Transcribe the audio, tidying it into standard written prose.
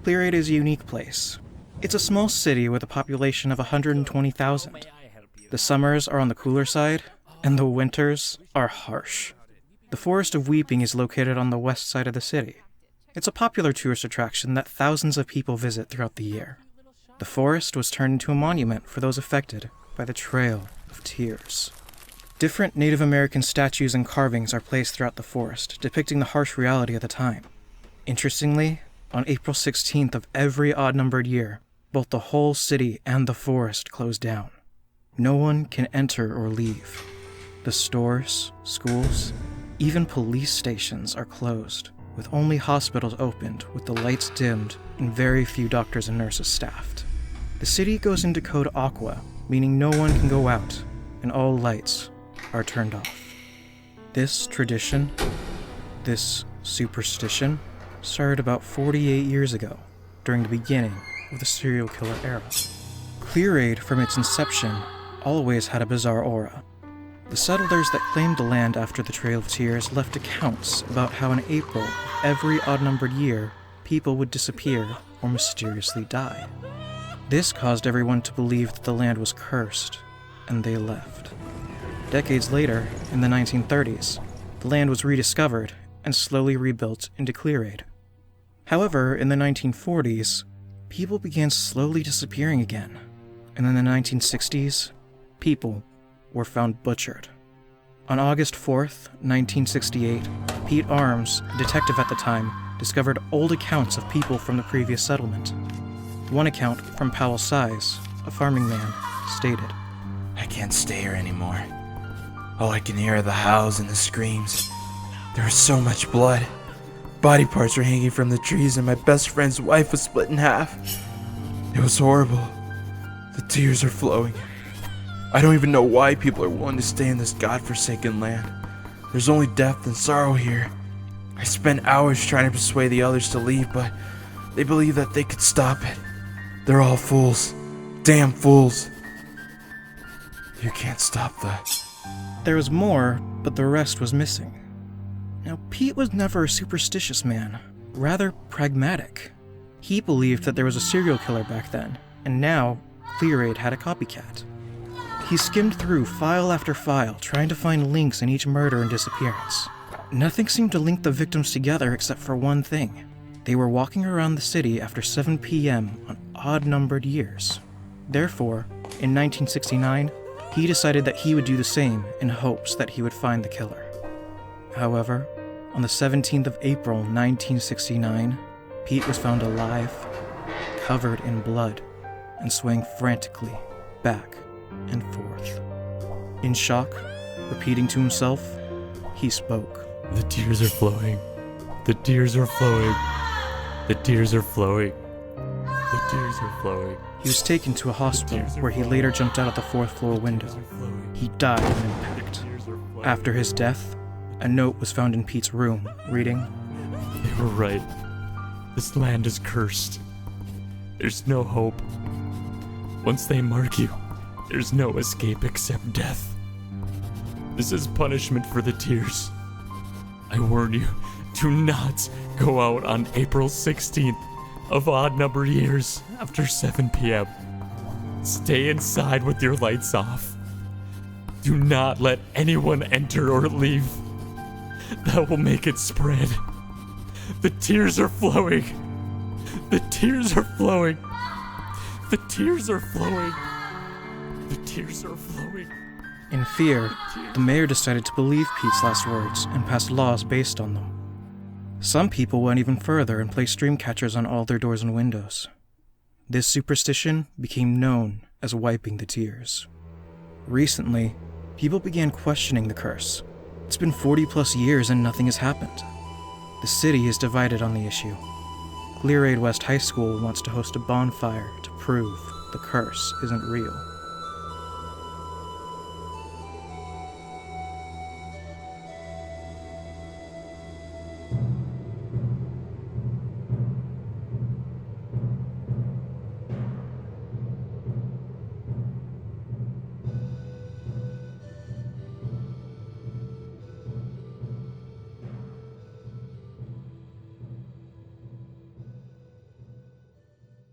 Clearaid is a unique place. It's a small city with a population of 120,000. The summers are on the cooler side, and the winters are harsh. The Forest of Weeping is located on the west side of the city. It's a popular tourist attraction that thousands of people visit throughout the year. The forest was turned into a monument for those affected by the Trail of Tears. Different Native American statues and carvings are placed throughout the forest, depicting the harsh reality of the time. Interestingly, on April 16th of every odd-numbered year, both the whole city and the forest close down. No one can enter or leave. The stores, schools, even police stations are closed, with only hospitals opened with the lights dimmed and very few doctors and nurses staffed. The city goes into code aqua, meaning no one can go out, and all lights are turned off. This tradition, this superstition, started about 48 years ago, during the beginning of the serial killer era. Clearaid, from its inception, always had a bizarre aura. The settlers that claimed the land after the Trail of Tears left accounts about how in April of every odd-numbered year, people would disappear or mysteriously die. This caused everyone to believe that the land was cursed, and they left. Decades later, in the 1930s, the land was rediscovered and slowly rebuilt into Clearaid. However, in the 1940s, people began slowly disappearing again, and in the 1960s, people were found butchered. On August 4th, 1968, Pete Arms, a detective at the time, discovered old accounts of people from the previous settlement. One account from Powell Size, a farming man, stated, "I can't stay here anymore. All I can hear are the howls and the screams. There was so much blood. Body parts were hanging from the trees and my best friend's wife was split in half. It was horrible. The tears are flowing. I don't even know why people are willing to stay in this godforsaken land. There's only death and sorrow here. I spent hours trying to persuade the others to leave, but they believe that they could stop it. They're all fools. Damn fools. You can't stop that." There was more, but the rest was missing. Now, Pete was never a superstitious man, rather pragmatic. He believed that there was a serial killer back then, and now Clearaid had a copycat. He skimmed through file after file, trying to find links in each murder and disappearance. Nothing seemed to link the victims together except for one thing. They were walking around the city after 7 p.m. on odd-numbered years. Therefore, in 1969, he decided that he would do the same in hopes that he would find the killer. However, on the 17th of April, 1969, Pete was found alive, covered in blood, and swaying frantically back and forth. In shock, repeating to himself, he spoke. "The tears are flowing. The tears are flowing. The tears are flowing. The tears are flowing." He was taken to a hospital where he later jumped out of the 4th floor window. He died of an impact. After his death, a note was found in Pete's room, reading, "They were right. This land is cursed. There's no hope. Once they mark you, there's no escape except death. This is punishment for the tears. I warn you, do not go out on April 16th of odd-numbered years after 7 p.m. Stay inside with your lights off. Do not let anyone enter or leave. That will make it spread. The tears are flowing. The tears are flowing. The tears are flowing. The tears are flowing." In fear, the mayor decided to believe Pete's last words and passed laws based on them. Some people went even further and placed dream catchers on all their doors and windows. This superstition became known as wiping the tears. Recently, people began questioning the curse. It's been 40+ years and nothing has happened. The city is divided on the issue. Clearaid West High School wants to host a bonfire to prove the curse isn't real.